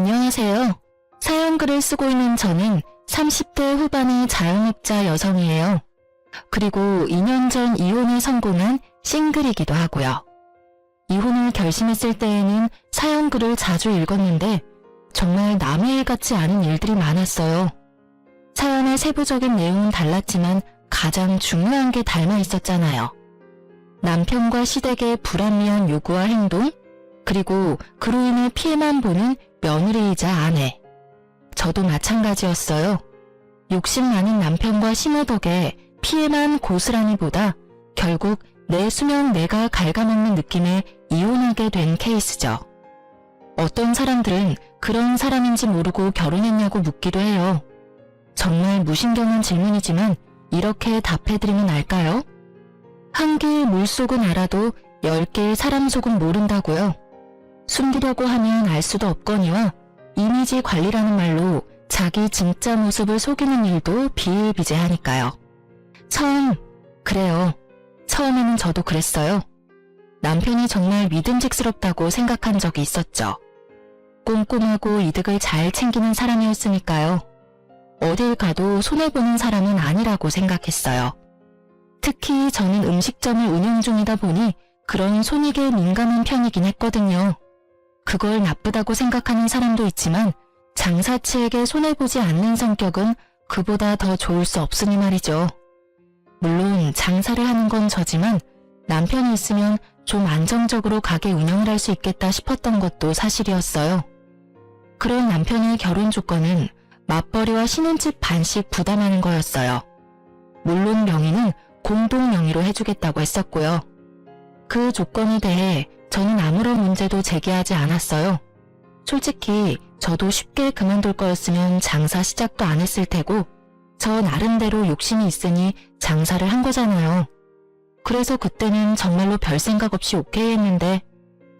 안녕하세요. 사연글을 쓰고 있는 저는 30대 후반의 자영업자 여성이에요. 그리고 2년 전 이혼에 성공한 싱글이기도 하고요. 이혼을 결심했을 때에는 사연글을 자주 읽었는데 정말 남의 일 같지 않은 일들이 많았어요. 사연의 세부적인 내용은 달랐지만 가장 중요한 게 닮아 있었잖아요. 남편과 시댁의 불합리한 요구와 행동, 그리고 그로 인해 피해만 보는 며느리이자 아내. 저도 마찬가지였어요. 욕심 많은 남편과 시모 덕에 피해만 고스란히보다 결국 내 수명 내가 갉아먹는 느낌에 이혼하게 된 케이스죠. 어떤 사람들은 그런 사람인지 모르고 결혼했냐고 묻기도 해요. 정말 무신경한 질문이지만 이렇게 답해드리면 알까요? 한 개의 물속은 알아도 10개의 사람 속은 모른다고요. 숨기려고 하면 알 수도 없거니와 이미지 관리라는 말로 자기 진짜 모습을 속이는 일도 비일비재하니까요. 그래요. 처음에는 저도 그랬어요. 남편이 정말 믿음직스럽다고 생각한 적이 있었죠. 꼼꼼하고 이득을 잘 챙기는 사람이었으니까요. 어딜 가도 손해보는 사람은 아니라고 생각했어요. 특히 저는 음식점을 운영 중이다 보니 그런 손익에 민감한 편이긴 했거든요. 그걸 나쁘다고 생각하는 사람도 있지만 장사치에게 손해보지 않는 성격은 그보다 더 좋을 수 없으니 말이죠. 물론 장사를 하는 건 저지만 남편이 있으면 좀 안정적으로 가게 운영을 할 수 있겠다 싶었던 것도 사실이었어요. 그런 남편의 결혼 조건은 맞벌이와 신혼집 반씩 부담하는 거였어요. 물론 명의는 공동 명의로 해주겠다고 했었고요. 그 조건에 대해 저는 아무런 문제도 제기하지 않았어요. 솔직히 저도 쉽게 그만둘 거였으면 장사 시작도 안 했을 테고 저 나름대로 욕심이 있으니 장사를 한 거잖아요. 그래서 그때는 정말로 별 생각 없이 오케이 했는데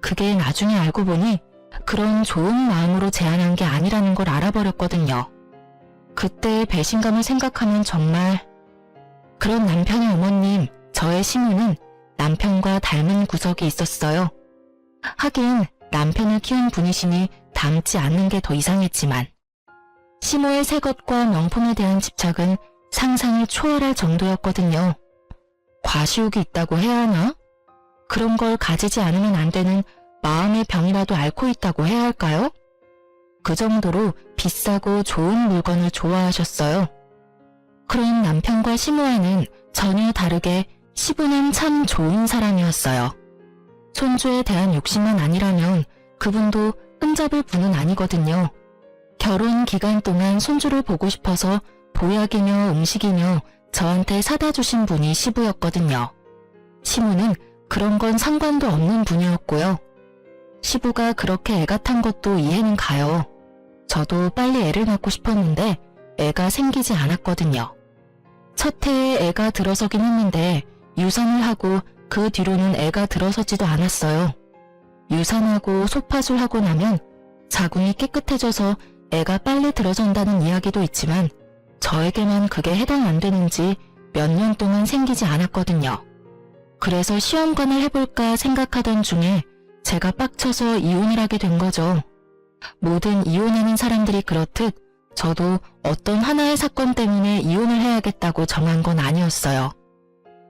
그게 나중에 알고 보니 그런 좋은 마음으로 제안한 게 아니라는 걸 알아버렸거든요. 그때의 배신감을 생각하면 정말. 그런 남편의 어머님, 저의 시모는 남편과 닮은 구석이 있었어요. 하긴 남편을 키운 분이시니 닮지 않는 게 더 이상했지만 시모의 새 것과 명품에 대한 집착은 상상을 초월할 정도였거든요. 과시욕이 있다고 해야 하나? 그런 걸 가지지 않으면 안 되는 마음의 병이라도 앓고 있다고 해야 할까요? 그 정도로 비싸고 좋은 물건을 좋아하셨어요. 그런 남편과 시모와는 전혀 다르게 시부는 참 좋은 사람이었어요. 손주에 대한 욕심만 아니라면 그분도 흠잡을 분은 아니거든요. 결혼 기간 동안 손주를 보고 싶어서 보약이며 음식이며 저한테 사다 주신 분이 시부였거든요. 시부는 그런 건 상관도 없는 분이었고요. 시부가 그렇게 애가 탄 것도 이해는 가요. 저도 빨리 애를 낳고 싶었는데 애가 생기지 않았거든요. 첫 해에 애가 들어서긴 했는데 유산을 하고 그 뒤로는 애가 들어서지도 않았어요. 유산하고 소파술 하고 나면 자궁이 깨끗해져서 애가 빨리 들어선다는 이야기도 있지만 저에게만 그게 해당 안 되는지 몇 년 동안 생기지 않았거든요. 그래서 시험관을 해볼까 생각하던 중에 제가 빡쳐서 이혼을 하게 된 거죠. 모든 이혼하는 사람들이 그렇듯 저도 어떤 하나의 사건 때문에 이혼을 해야겠다고 정한 건 아니었어요.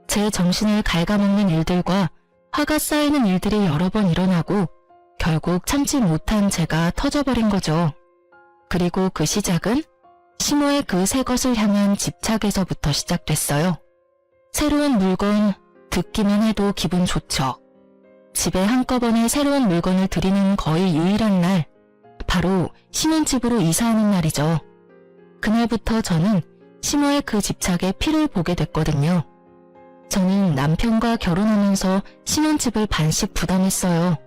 제 정신을 갉아먹는 일들과 화가 쌓이는 일들이 여러 번 일어나고 결국 참지 못한 제가 터져버린 거죠. 그리고 그 시작은 시모의 그 새 것을 향한 집착에서부터 시작됐어요. 새로운 물건, 듣기만 해도 기분 좋죠. 집에 한꺼번에 새로운 물건을 들이는 거의 유일한 날, 바로 신혼집으로 이사하는 날이죠. 그날부터 저는 시모의 그 집착에 피를 보게 됐거든요. 저는 남편과 결혼하면서 신혼집을 반씩 부담했어요.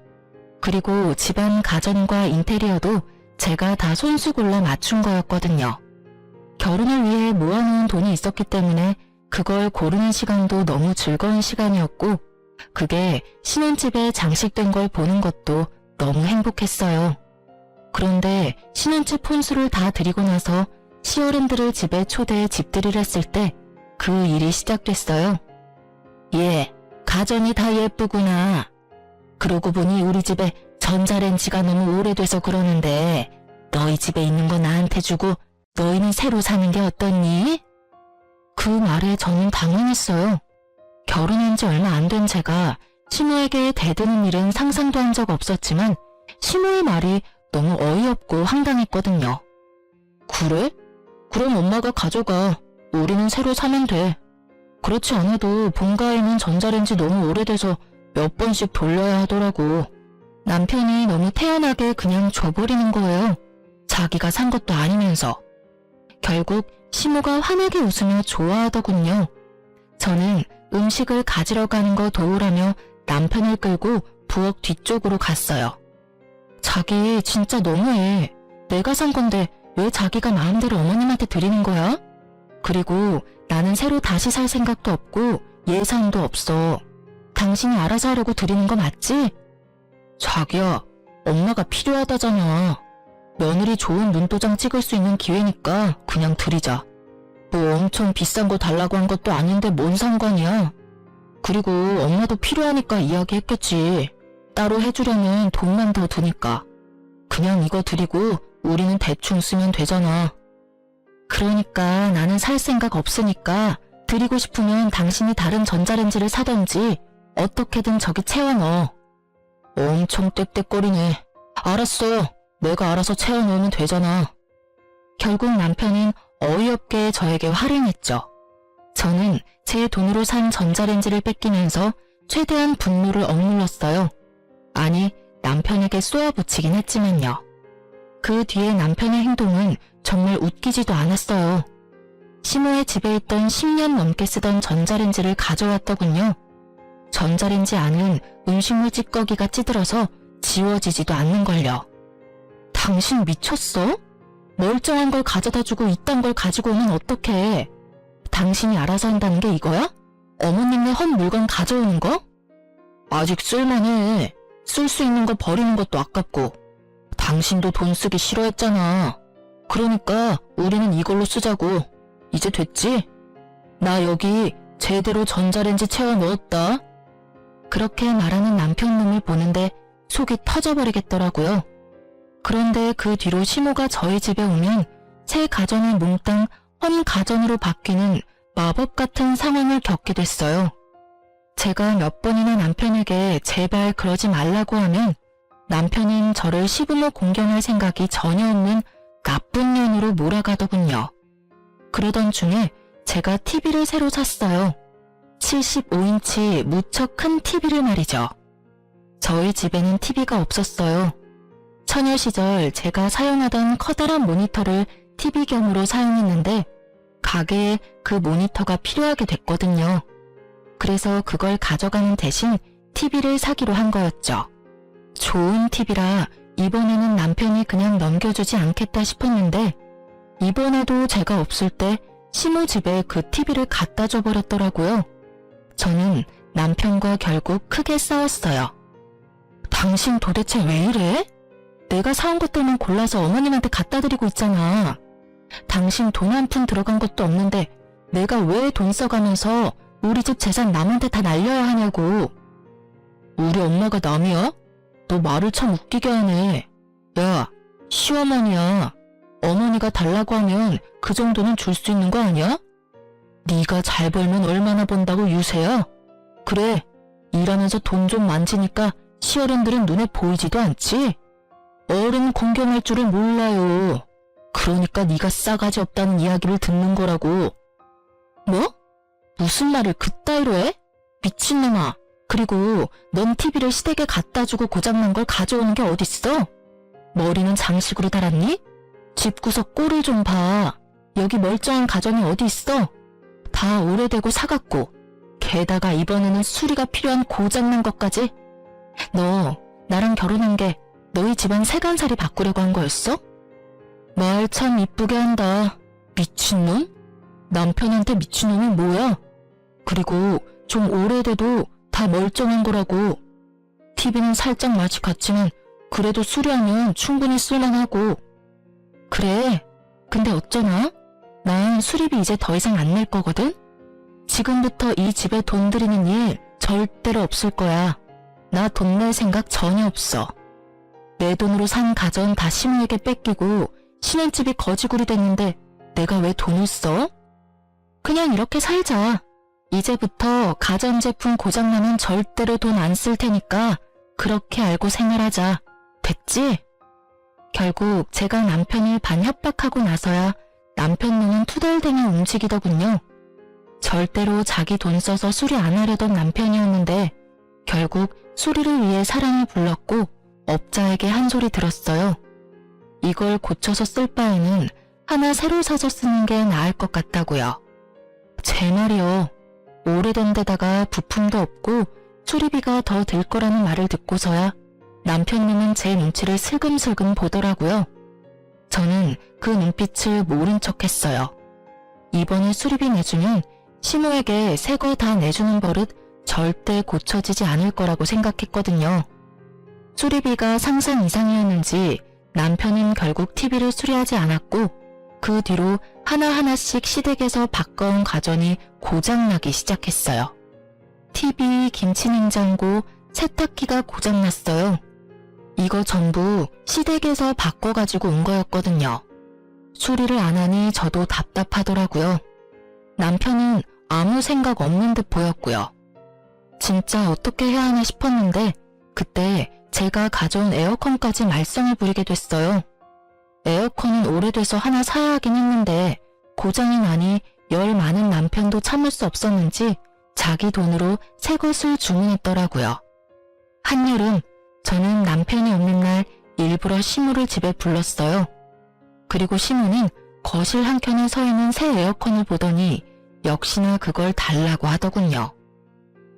그리고 집안 가전과 인테리어도 제가 다 손수 골라 맞춘 거였거든요. 결혼을 위해 모아놓은 돈이 있었기 때문에 그걸 고르는 시간도 너무 즐거운 시간이었고 그게 신혼집에 장식된 걸 보는 것도 너무 행복했어요. 그런데 신혼집 혼수를 다 드리고 나서 시어른들을 집에 초대해 집들이를 했을 때 그 일이 시작됐어요. 예, 가전이 다 예쁘구나. 그러고 보니 우리 집에 전자레인지가 너무 오래돼서 그러는데 너희 집에 있는 거 나한테 주고 너희는 새로 사는 게 어떻니? 그 말에 저는 당황했어요. 결혼한 지 얼마 안 된 제가 시모에게 대드는 일은 상상도 한 적 없었지만 시모의 말이 너무 어이없고 황당했거든요. 그래? 그럼 엄마가 가져가. 우리는 새로 사면 돼. 그렇지 않아도 본가에는 전자레인지 너무 오래돼서 몇 번씩 돌려야 하더라고. 남편이 너무 태연하게 그냥 줘버리는 거예요. 자기가 산 것도 아니면서. 결국 시모가 환하게 웃으며 좋아하더군요. 저는 음식을 가지러 가는 거 도우라며 남편을 끌고 부엌 뒤쪽으로 갔어요. 자기 진짜 너무해. 내가 산 건데 왜 자기가 마음대로 어머님한테 드리는 거야? 그리고 나는 새로 다시 살 생각도 없고 예산도 없어. 당신이 알아서 하려고 드리는 거 맞지? 자기야, 엄마가 필요하다잖아. 며느리 좋은 눈도장 찍을 수 있는 기회니까 그냥 드리자. 뭐 엄청 비싼 거 달라고 한 것도 아닌데 뭔 상관이야. 그리고 엄마도 필요하니까 이야기했겠지. 따로 해주려면 돈만 더 드니까. 그냥 이거 드리고 우리는 대충 쓰면 되잖아. 그러니까 나는 살 생각 없으니까 드리고 싶으면 당신이 다른 전자레인지를 사던지 어떻게든 저기 채워넣어. 엄청 떽떽거리네. 알았어. 내가 알아서 채워넣으면 되잖아. 결국 남편은 어이없게 저에게 화를 냈죠. 저는 제 돈으로 산 전자레인지를 뺏기면서 최대한 분노를 억눌렀어요. 아니, 남편에게 쏘아붙이긴 했지만요. 그 뒤에 남편의 행동은 정말 웃기지도 않았어요. 시모의 집에 있던 10년 넘게 쓰던 전자레인지를 가져왔더군요. 전자레인지 안은 음식물 찌꺼기가 찌들어서 지워지지도 않는걸요. 당신 미쳤어? 멀쩡한 걸 가져다 주고 이딴 걸 가지고 오면 어떡해. 당신이 알아서 한다는 게 이거야? 어머님네 헛 물건 가져오는 거? 아직 쓸만해. 쓸 수 있는 거 버리는 것도 아깝고. 당신도 돈 쓰기 싫어했잖아. 그러니까 우리는 이걸로 쓰자고. 이제 됐지? 나 여기 제대로 전자레인지 채워 넣었다. 그렇게 말하는 남편 놈을 보는데 속이 터져버리겠더라고요. 그런데 그 뒤로 시모가 저희 집에 오면 새 가전이 몽땅 헌 가전으로 바뀌는 마법 같은 상황을 겪게 됐어요. 제가 몇 번이나 남편에게 제발 그러지 말라고 하면 남편은 저를 시부모 공경할 생각이 전혀 없는 나쁜 년으로 몰아가더군요. 그러던 중에 제가 TV를 새로 샀어요. 75인치 무척 큰 TV를 말이죠. 저희 집에는 TV가 없었어요. 처녀 시절 제가 사용하던 커다란 모니터를 TV겸으로 사용했는데 가게에 그 모니터가 필요하게 됐거든요. 그래서 그걸 가져가는 대신 TV를 사기로 한 거였죠. 좋은 TV라 이번에는 남편이 그냥 넘겨주지 않겠다 싶었는데 이번에도 제가 없을 때 시모 집에 그 TV를 갖다 줘버렸더라고요. 저는 남편과 결국 크게 싸웠어요. 당신 도대체 왜 이래? 내가 사온 것들만 골라서 어머님한테 갖다 드리고 있잖아. 당신 돈 한 푼 들어간 것도 없는데 내가 왜 돈 써가면서 우리 집 재산 남한테 다 날려야 하냐고. 우리 엄마가 남이야? 너 말을 참 웃기게 하네. 야, 시어머니야. 어머니가 달라고 하면 그 정도는 줄 수 있는 거 아니야? 네가 잘 벌면 얼마나 번다고 유세야? 그래, 일하면서 돈 좀 만지니까 시어른들은 눈에 보이지도 않지? 어른 공경할 줄을 몰라요. 그러니까 네가 싸가지 없다는 이야기를 듣는 거라고. 뭐? 무슨 말을 그따위로 해? 미친놈아. 그리고 넌 TV를 시댁에 갖다 주고 고장난 걸 가져오는 게 어딨어? 머리는 장식으로 달았니? 집구석 꼴을 좀 봐. 여기 멀쩡한 가전이 어디 있어? 다 오래되고 사갔고 게다가 이번에는 수리가 필요한 고장난 것까지. 너 나랑 결혼한 게 너희 집안 세간살이 바꾸려고 한 거였어? 말 참 이쁘게 한다. 미친놈? 남편한테 미친놈이 뭐야? 그리고 좀 오래돼도 다 멀쩡한 거라고. TV는 살짝 맛이 갔지만 그래도 수리하면 충분히 쓸만하고. 그래, 근데 어쩌나? 난 수리비 이제 더 이상 안 낼 거거든? 지금부터 이 집에 돈 들이는 일 절대로 없을 거야. 나 돈 낼 생각 전혀 없어. 내 돈으로 산 가전 다 시모에게 뺏기고 신혼집이 거지굴이 됐는데 내가 왜 돈을 써? 그냥 이렇게 살자. 이제부터 가전제품 고장나면 절대로 돈 안 쓸 테니까 그렇게 알고 생활하자. 됐지? 결국 제가 남편을 반협박하고 나서야 남편 눈은 투덜대며 움직이더군요. 절대로 자기 돈 써서 수리 안 하려던 남편이었는데 결국 수리를 위해 사랑을 불렀고 업자에게 한 소리 들었어요. 이걸 고쳐서 쓸 바에는 하나 새로 사서 쓰는 게 나을 것 같다고요. 제 말이요. 오래된 데다가 부품도 없고 수리비가 더 들 거라는 말을 듣고서야 남편 눈은 제 눈치를 슬금슬금 보더라고요. 저는 그 눈빛을 모른 척 했어요. 이번에 수리비 내주면 시모에게 새 거 다 내주는 버릇 절대 고쳐지지 않을 거라고 생각했거든요. 수리비가 상상 이상이었는지 남편은 결국 TV를 수리하지 않았고 그 뒤로 하나하나씩 시댁에서 바꿔온 가전이 고장나기 시작했어요. TV, 김치냉장고, 세탁기가 고장났어요. 이거 전부 시댁에서 바꿔가지고 온 거였거든요. 수리를 안 하니 저도 답답하더라고요. 남편은 아무 생각 없는 듯 보였고요. 진짜 어떻게 해야 하나 싶었는데 그때 제가 가져온 에어컨까지 말썽을 부리게 됐어요. 에어컨은 오래돼서 하나 사야 하긴 했는데 고장이 나니 열 많은 남편도 참을 수 없었는지 자기 돈으로 새 것을 주문했더라고요. 한여름 저는 남편이 없는 날 일부러 시모를 집에 불렀어요. 그리고 시모는 거실 한켠에 서 있는 새 에어컨을 보더니 역시나 그걸 달라고 하더군요.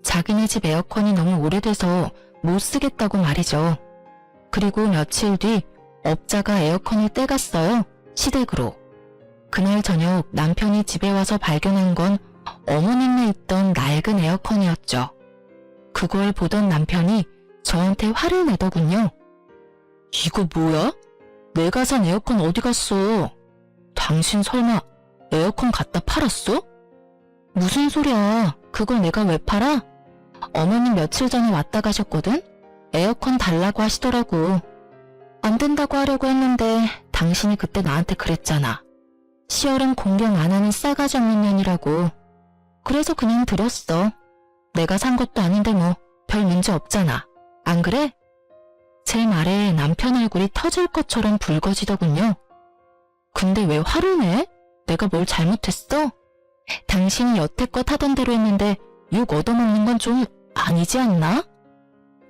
자기네 집 에어컨이 너무 오래돼서 못 쓰겠다고 말이죠. 그리고 며칠 뒤 업자가 에어컨을 떼갔어요. 시댁으로. 그날 저녁 남편이 집에 와서 발견한 건 어머님네 있던 낡은 에어컨이었죠. 그걸 보던 남편이 저한테 화를 내더군요. 이거 뭐야? 내가 산 에어컨 어디 갔어? 당신 설마 에어컨 갖다 팔았어? 무슨 소리야? 그걸 내가 왜 팔아? 어머님 며칠 전에 왔다 가셨거든? 에어컨 달라고 하시더라고. 안 된다고 하려고 했는데 당신이 그때 나한테 그랬잖아. 시어른 공경 안 하는 싸가지 없는 년이라고. 그래서 그냥 들었어. 내가 산 것도 아닌데 뭐 별 문제 없잖아. 안 그래? 제 말에 남편 얼굴이 터질 것처럼 붉어지더군요. 근데 왜 화를 내? 내가 뭘 잘못했어? 당신이 여태껏 하던 대로 했는데 욕 얻어먹는 건 좀 아니지 않나?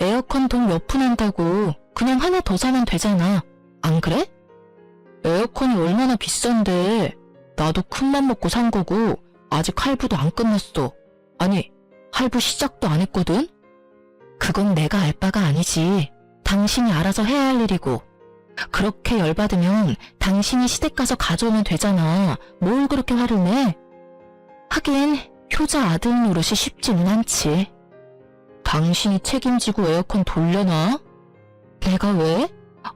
에어컨 돈 몇 푼 한다고 그냥 하나 더 사면 되잖아. 안 그래? 에어컨이 얼마나 비싼데. 나도 큰맘 먹고 산 거고 아직 할부도 안 끝났어. 아니, 할부 시작도 안 했거든? 그건 내가 알 바가 아니지. 당신이 알아서 해야 할 일이고. 그렇게 열받으면 당신이 시댁 가서 가져오면 되잖아. 뭘 그렇게 화를 내? 하긴 효자 아들 노릇이 쉽지는 않지. 당신이 책임지고 에어컨 돌려놔? 내가 왜?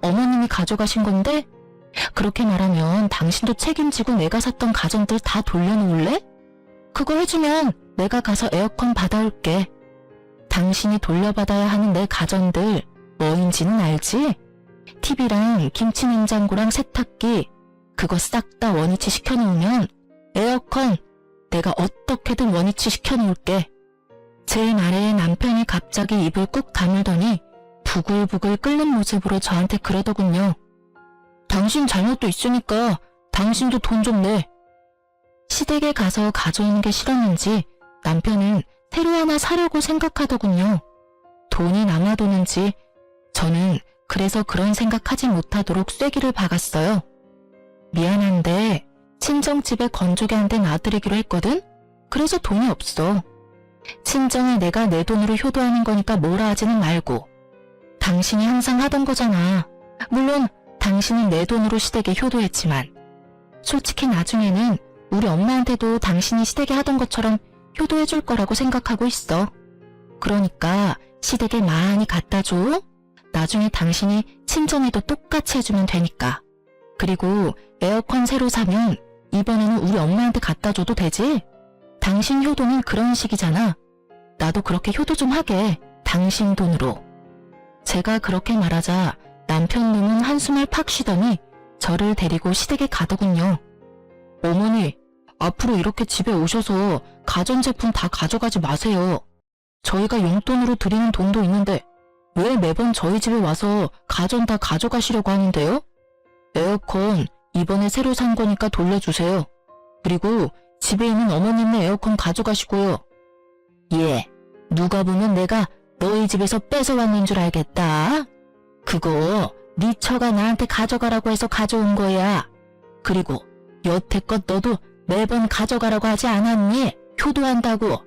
어머님이 가져가신 건데? 그렇게 말하면 당신도 책임지고 내가 샀던 가전들 다 돌려놓을래? 그거 해주면 내가 가서 에어컨 받아올게. 당신이 돌려받아야 하는 내 가전들 뭐인지는 알지? TV랑 김치냉장고랑 세탁기 그거 싹 다 원위치 시켜놓으면 에어컨 내가 어떻게든 원위치 시켜놓을게. 제 말에 남편이 갑자기 입을 꾹 다물더니 부글부글 끓는 모습으로 저한테 그러더군요. 당신 잘못도 있으니까 당신도 돈 좀 내. 시댁에 가서 가져오는 게 싫었는지 남편은 새로 하나 사려고 생각하더군요. 돈이 남아도는지 저는 그래서 그런 생각하지 못하도록 쐐기를 박았어요. 미안한데 친정집에 건조기 한 대 놔드리기로 했거든? 그래서 돈이 없어. 친정에 내가 내 돈으로 효도하는 거니까 뭐라 하지는 말고. 당신이 항상 하던 거잖아. 물론 당신은 내 돈으로 시댁에 효도했지만 솔직히 나중에는 우리 엄마한테도 당신이 시댁에 하던 것처럼 효도해줄 거라고 생각하고 있어. 그러니까 시댁에 많이 갖다 줘. 나중에 당신이 친정에도 똑같이 해주면 되니까. 그리고 에어컨 새로 사면 이번에는 우리 엄마한테 갖다 줘도 되지? 당신 효도는 그런 식이잖아. 나도 그렇게 효도 좀 하게. 당신 돈으로. 제가 그렇게 말하자 남편 놈은 한숨을 팍 쉬더니 저를 데리고 시댁에 가더군요. 어머니, 앞으로 이렇게 집에 오셔서 가전제품 다 가져가지 마세요. 저희가 용돈으로 드리는 돈도 있는데 왜 매번 저희 집에 와서 가전 다 가져가시려고 하는데요? 에어컨 이번에 새로 산 거니까 돌려주세요. 그리고 집에 있는 어머님네 에어컨 가져가시고요. 예, 누가 보면 내가 너희 집에서 뺏어왔는 줄 알겠다. 그거 네 처가 나한테 가져가라고 해서 가져온 거야. 그리고 여태껏 너도 매번 가져가라고 하지 않았니? 효도한다고.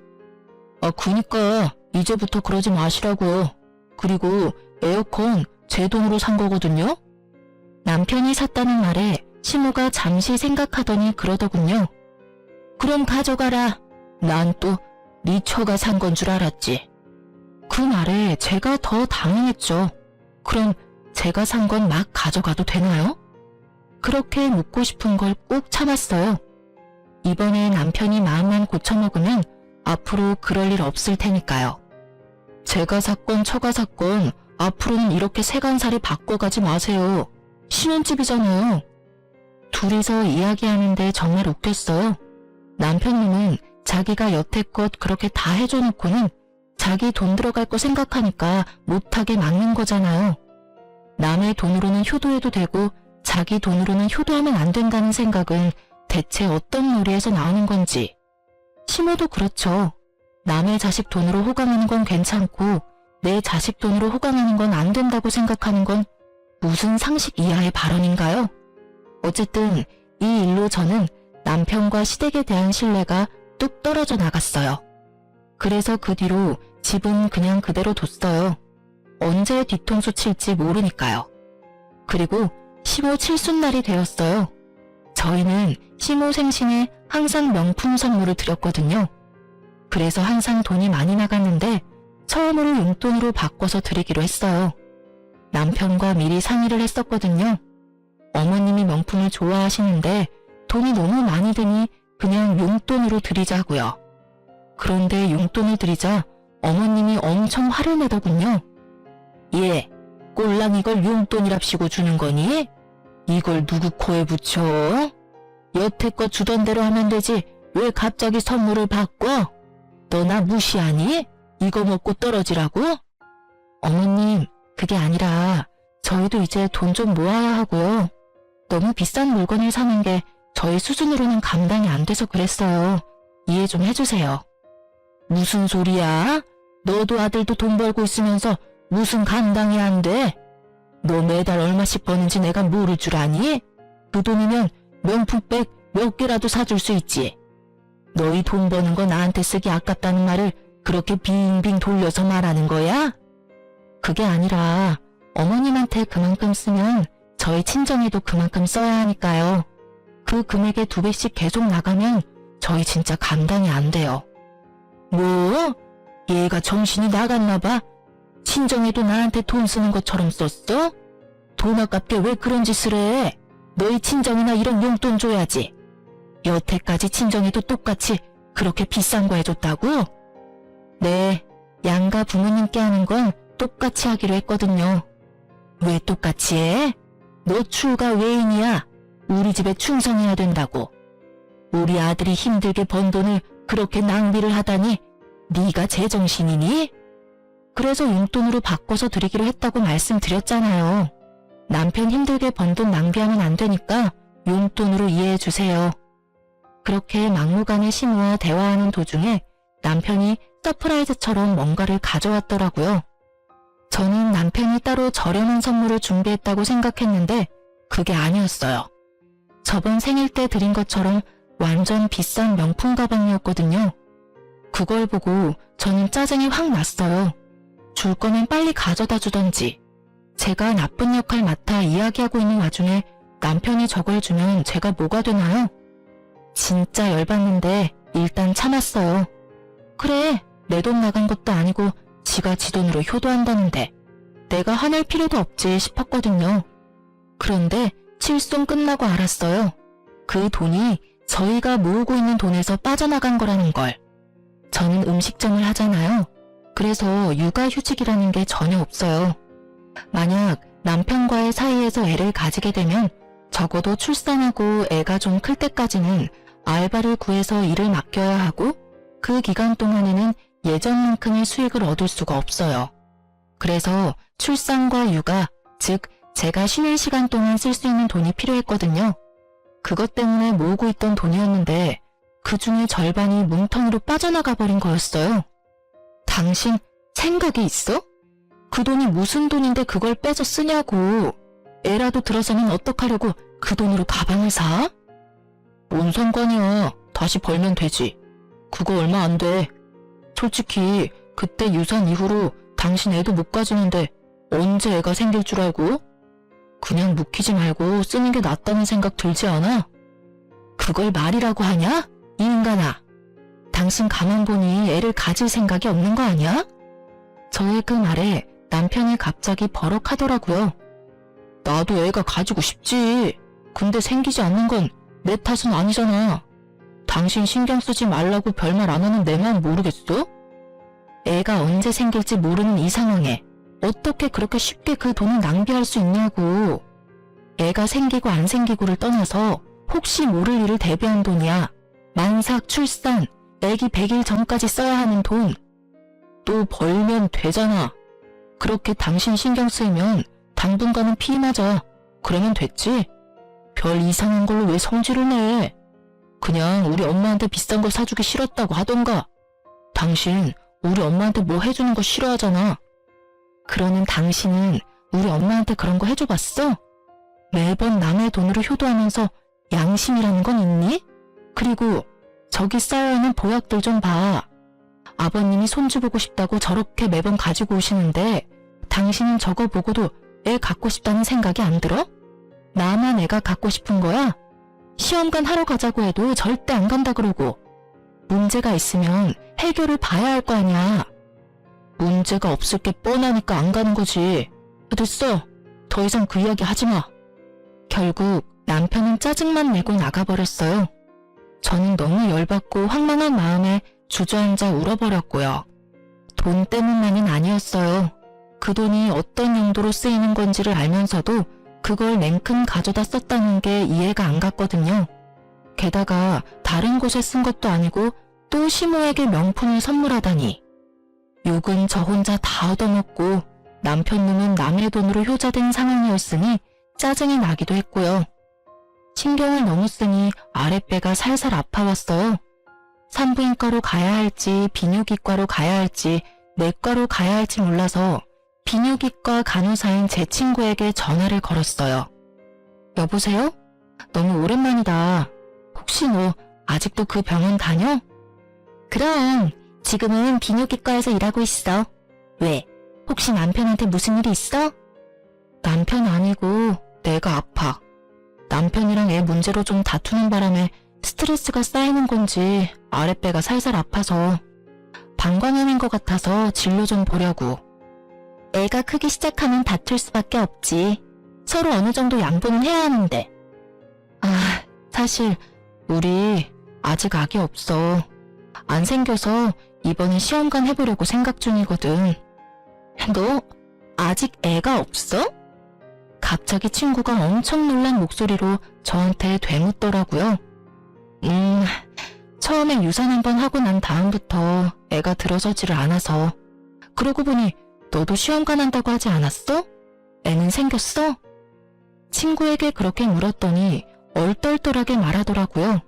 그니까 이제부터 그러지 마시라고요. 그리고 에어컨 제 돈으로 산 거거든요. 남편이 샀다는 말에 시모가 잠시 생각하더니 그러더군요. 그럼 가져가라. 난 또 네 처가 산 건 줄 알았지. 그 말에 제가 더 당황했죠. 그럼 제가 산 건 막 가져가도 되나요? 그렇게 묻고 싶은 걸 꾹 참았어요. 이번에 남편이 마음만 고쳐먹으면 앞으로 그럴 일 없을 테니까요. 제가 샀건 처가 샀건 앞으로는 이렇게 세간살이 바꿔가지 마세요. 신혼집이잖아요. 둘이서 이야기하는데 정말 웃겼어요. 남편님은 자기가 여태껏 그렇게 다 해줘놓고는 자기 돈 들어갈 거 생각하니까 못하게 막는 거잖아요. 남의 돈으로는 효도해도 되고 자기 돈으로는 효도하면 안 된다는 생각은 대체 어떤 논리에서 나오는 건지. 시모도 그렇죠. 남의 자식 돈으로 호강하는 건 괜찮고 내 자식 돈으로 호강하는 건 안 된다고 생각하는 건 무슨 상식 이하의 발언인가요? 어쨌든 이 일로 저는 남편과 시댁에 대한 신뢰가 뚝 떨어져 나갔어요. 그래서 그 뒤로 집은 그냥 그대로 뒀어요. 언제 뒤통수 칠지 모르니까요. 그리고 시모 칠순날이 되었어요. 저희는 시모 생신에 항상 명품 선물을 드렸거든요. 그래서 항상 돈이 많이 나갔는데 처음으로 용돈으로 바꿔서 드리기로 했어요. 남편과 미리 상의를 했었거든요. 어머님이 명품을 좋아하시는데 돈이 너무 많이 드니 그냥 용돈으로 드리자고요. 그런데 용돈을 드리자 어머님이 엄청 화를 내더군요. 예, 꼴랑 이걸 용돈이랍시고 주는 거니? 이걸 누구 코에 붙여? 여태껏 주던 대로 하면 되지 왜 갑자기 선물을 바꿔? 너 나 무시하니? 이거 먹고 떨어지라고? 어머님, 그게 아니라 저희도 이제 돈 좀 모아야 하고요. 너무 비싼 물건을 사는 게 저희 수준으로는 감당이 안 돼서 그랬어요. 이해 좀 해주세요. 무슨 소리야? 너도 아들도 돈 벌고 있으면서 무슨 감당이 안 돼? 너 매달 얼마씩 버는지 내가 모를 줄 아니? 그 돈이면 명품백 몇 개라도 사줄 수 있지. 너희 돈 버는 거 나한테 쓰기 아깝다는 말을 그렇게 빙빙 돌려서 말하는 거야? 그게 아니라 어머님한테 그만큼 쓰면 저희 친정에도 그만큼 써야 하니까요. 그 금액의 2배씩 계속 나가면 저희 진짜 감당이 안 돼요. 뭐? 얘가 정신이 나갔나 봐. 친정에도 나한테 돈 쓰는 것처럼 썼어? 돈 아깝게 왜 그런 짓을 해? 너희 친정이나 이런 용돈 줘야지. 여태까지 친정에도 똑같이 그렇게 비싼 거 해줬다고? 네, 양가 부모님께 하는 건 똑같이 하기로 했거든요. 왜 똑같이 해? 너 출가 외인이야. 우리 집에 충성해야 된다고. 우리 아들이 힘들게 번 돈을 그렇게 낭비를 하다니 네가 제정신이니? 그래서 용돈으로 바꿔서 드리기로 했다고 말씀드렸잖아요. 남편 힘들게 번 돈 낭비하면 안 되니까 용돈으로 이해해 주세요. 그렇게 막무가내 시모와 대화하는 도중에 남편이 서프라이즈처럼 뭔가를 가져왔더라고요. 저는 남편이 따로 저렴한 선물을 준비했다고 생각했는데 그게 아니었어요. 저번 생일 때 드린 것처럼 완전 비싼 명품 가방이었거든요. 그걸 보고 저는 짜증이 확 났어요. 줄 거면 빨리 가져다 주던지. 제가 나쁜 역할 맡아 이야기하고 있는 와중에 남편이 저걸 주면 제가 뭐가 되나요? 진짜 열받는데 일단 참았어요. 그래, 내 돈 나간 것도 아니고 지가 지 돈으로 효도한다는데 내가 화낼 필요도 없지 싶었거든요. 그런데 칠송 끝나고 알았어요. 그 돈이 저희가 모으고 있는 돈에서 빠져나간 거라는 걸. 저는 음식점을 하잖아요. 그래서 육아휴직이라는 게 전혀 없어요. 만약 남편과의 사이에서 애를 가지게 되면 적어도 출산하고 애가 좀 클 때까지는 알바를 구해서 일을 맡겨야 하고 그 기간 동안에는 예전만큼의 수익을 얻을 수가 없어요. 그래서 출산과 육아, 즉 제가 쉬는 시간 동안 쓸 수 있는 돈이 필요했거든요. 그것 때문에 모으고 있던 돈이었는데 그 중에 절반이 뭉텅이로 빠져나가 버린 거였어요. 당신 생각이 있어? 그 돈이 무슨 돈인데 그걸 빼서 쓰냐고. 애라도 들어서면 어떡하려고 그 돈으로 가방을 사? 뭔 상관이야. 다시 벌면 되지. 그거 얼마 안 돼. 솔직히 그때 유산 이후로 당신 애도 못 가지는데 언제 애가 생길 줄 알고? 그냥 묵히지 말고 쓰는 게 낫다는 생각 들지 않아? 그걸 말이라고 하냐? 이 인간아. 당신 가만 보니 애를 가질 생각이 없는 거 아니야? 저의 그 말에 남편이 갑자기 버럭하더라고요. 나도 애가 가지고 싶지. 근데 생기지 않는 건 내 탓은 아니잖아. 당신 신경 쓰지 말라고 별말 안 하는 내 마음 모르겠어? 애가 언제 생길지 모르는 이 상황에 어떻게 그렇게 쉽게 그 돈을 낭비할 수 있냐고. 애가 생기고 안 생기고를 떠나서 혹시 모를 일을 대비한 돈이야. 만삭, 출산, 애기 100일 전까지 써야 하는 돈. 또 벌면 되잖아. 그렇게 당신 신경 쓰이면 당분간은 피임하자. 그러면 됐지. 별 이상한 걸로 왜 성질을 내. 그냥 우리 엄마한테 비싼 거 사주기 싫었다고 하던가. 당신 우리 엄마한테 뭐 해주는 거 싫어하잖아. 그러는 당신은 우리 엄마한테 그런 거 해줘봤어? 매번 남의 돈으로 효도하면서 양심이라는 건 있니? 그리고 저기 쌓여있는 보약들 좀 봐. 아버님이 손주 보고 싶다고 저렇게 매번 가지고 오시는데 당신은 저거 보고도 애 갖고 싶다는 생각이 안 들어? 나만 애가 갖고 싶은 거야? 시험관 하러 가자고 해도 절대 안 간다 그러고. 문제가 있으면 해결을 봐야 할 거 아니야. 문제가 없을 게 뻔하니까 안 가는 거지. 됐어. 더 이상 그 이야기 하지 마. 결국 남편은 짜증만 내고 나가버렸어요. 저는 너무 열받고 황망한 마음에 주저앉아 울어버렸고요. 돈 때문만은 아니었어요. 그 돈이 어떤 용도로 쓰이는 건지를 알면서도 그걸 냉큼 가져다 썼다는 게 이해가 안 갔거든요. 게다가 다른 곳에 쓴 것도 아니고 또 시모에게 명품을 선물하다니. 욕은 저 혼자 다 얻어먹고 남편 놈은 남의 돈으로 효자된 상황이었으니 짜증이 나기도 했고요. 신경을 너무 쓰니 아랫배가 살살 아파왔어요. 산부인과로 가야 할지 비뇨기과로 가야 할지 내과로 가야 할지 몰라서 비뇨기과 간호사인 제 친구에게 전화를 걸었어요. 여보세요? 너무 오랜만이다. 혹시 너 아직도 그 병원 다녀? 그럼 지금은 비뇨기과에서 일하고 있어. 왜? 혹시 남편한테 무슨 일이 있어? 남편 아니고 내가 아파. 남편이랑 애 문제로 좀 다투는 바람에 스트레스가 쌓이는 건지 아랫배가 살살 아파서 방광염인 것 같아서 진료 좀 보려고. 애가 크기 시작하면 다툴 수밖에 없지. 서로 어느 정도 양보는 해야 하는데. 사실 우리 아직 아기 없어. 안 생겨서 이번에 시험관 해보려고 생각 중이거든. 너 아직 애가 없어? 갑자기 친구가 엄청 놀란 목소리로 저한테 되묻더라고요. 처음에 유산 한번 하고 난 다음부터 애가 들어서지를 않아서. 그러고 보니 너도 시험관 한다고 하지 않았어? 애는 생겼어? 친구에게 그렇게 물었더니 얼떨떨하게 말하더라고요.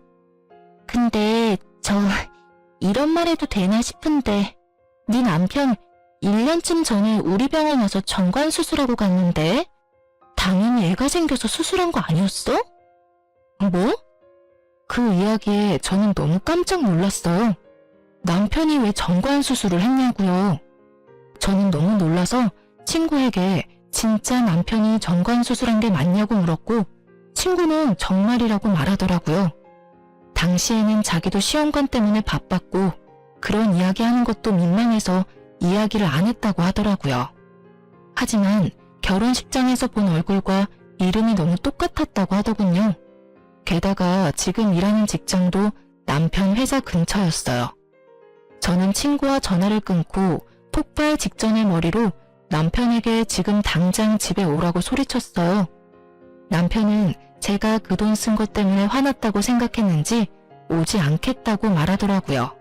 근데 이런 말 해도 되나 싶은데 네 남편 1년쯤 전에 우리 병원 와서 정관 수술하고 갔는데 당연히 애가 생겨서 수술한 거 아니었어? 뭐? 그 이야기에 저는 너무 깜짝 놀랐어요. 남편이 왜 정관 수술을 했냐고요. 저는 너무 놀라서 친구에게 진짜 남편이 정관 수술한 게 맞냐고 물었고 친구는 정말이라고 말하더라고요. 당시에는 자기도 시험관 때문에 바빴고 그런 이야기하는 것도 민망해서 이야기를 안 했다고 하더라고요. 하지만 결혼식장에서 본 얼굴과 이름이 너무 똑같았다고 하더군요. 게다가 지금 일하는 직장도 남편 회사 근처였어요. 저는 친구와 전화를 끊고 폭발 직전의 머리로 남편에게 지금 당장 집에 오라고 소리쳤어요. 남편은 제가 그 돈 쓴 것 때문에 화났다고 생각했는지 오지 않겠다고 말하더라고요.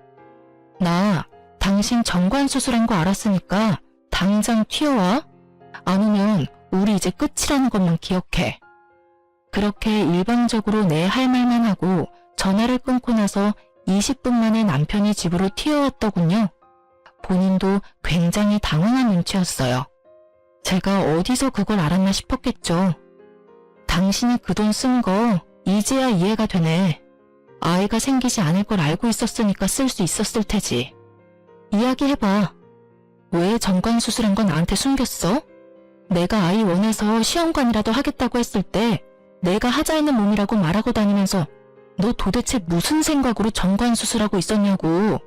나 당신 정관 수술한 거 알았으니까 당장 튀어와. 아니면 우리 이제 끝이라는 것만 기억해. 그렇게 일방적으로 내 할 말만 하고 전화를 끊고 나서 20분 만에 남편이 집으로 튀어왔더군요. 본인도 굉장히 당황한 눈치였어요. 제가 어디서 그걸 알았나 싶었겠죠. 당신이 그 돈 쓴 거 이제야 이해가 되네. 아이가 생기지 않을 걸 알고 있었으니까 쓸 수 있었을 테지. 이야기해봐. 왜 정관수술한 건 나한테 숨겼어? 내가 아이 원해서 시험관이라도 하겠다고 했을 때 내가 하자 있는 몸이라고 말하고 다니면서 너 도대체 무슨 생각으로 정관수술하고 있었냐고.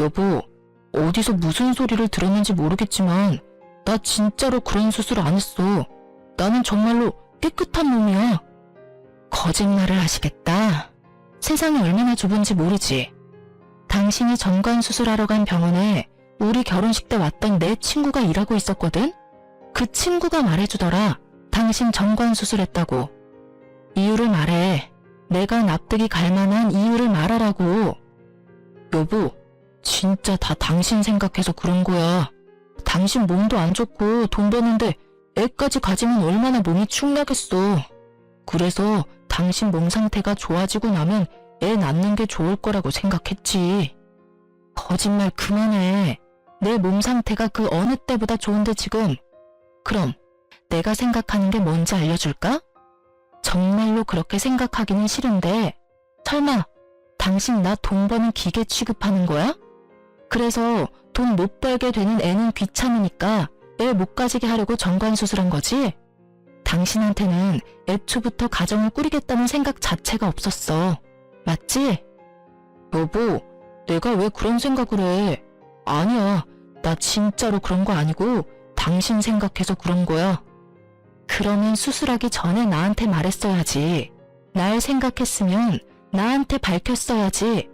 여보, 어디서 무슨 소리를 들었는지 모르겠지만 나 진짜로 그런 수술 안 했어. 나는 정말로 깨끗한 몸이야. 거짓말을 하시겠다. 세상이 얼마나 좁은지 모르지. 당신이 정관수술하러 간 병원에 우리 결혼식 때 왔던 내 친구가 일하고 있었거든? 그 친구가 말해주더라. 당신 정관수술했다고. 이유를 말해. 내가 납득이 갈 만한 이유를 말하라고. 여보, 진짜 다 당신 생각해서 그런 거야. 당신 몸도 안 좋고 돈 버는데 애까지 가지면 얼마나 몸이 축나겠어. 그래서 당신 몸 상태가 좋아지고 나면 애 낳는 게 좋을 거라고 생각했지. 거짓말 그만해. 내 몸 상태가 그 어느 때보다 좋은데 지금. 그럼 내가 생각하는 게 뭔지 알려줄까? 정말로 그렇게 생각하기는 싫은데 설마 당신 나 돈 버는 기계 취급하는 거야? 그래서 돈 못 벌게 되는 애는 귀찮으니까 애 못 가지게 하려고 정관수술한 거지? 당신한테는 애초부터 가정을 꾸리겠다는 생각 자체가 없었어. 맞지? 여보, 내가 왜 그런 생각을 해? 아니야, 나 진짜로 그런 거 아니고 당신 생각해서 그런 거야. 그러면 수술하기 전에 나한테 말했어야지. 날 생각했으면 나한테 밝혔어야지.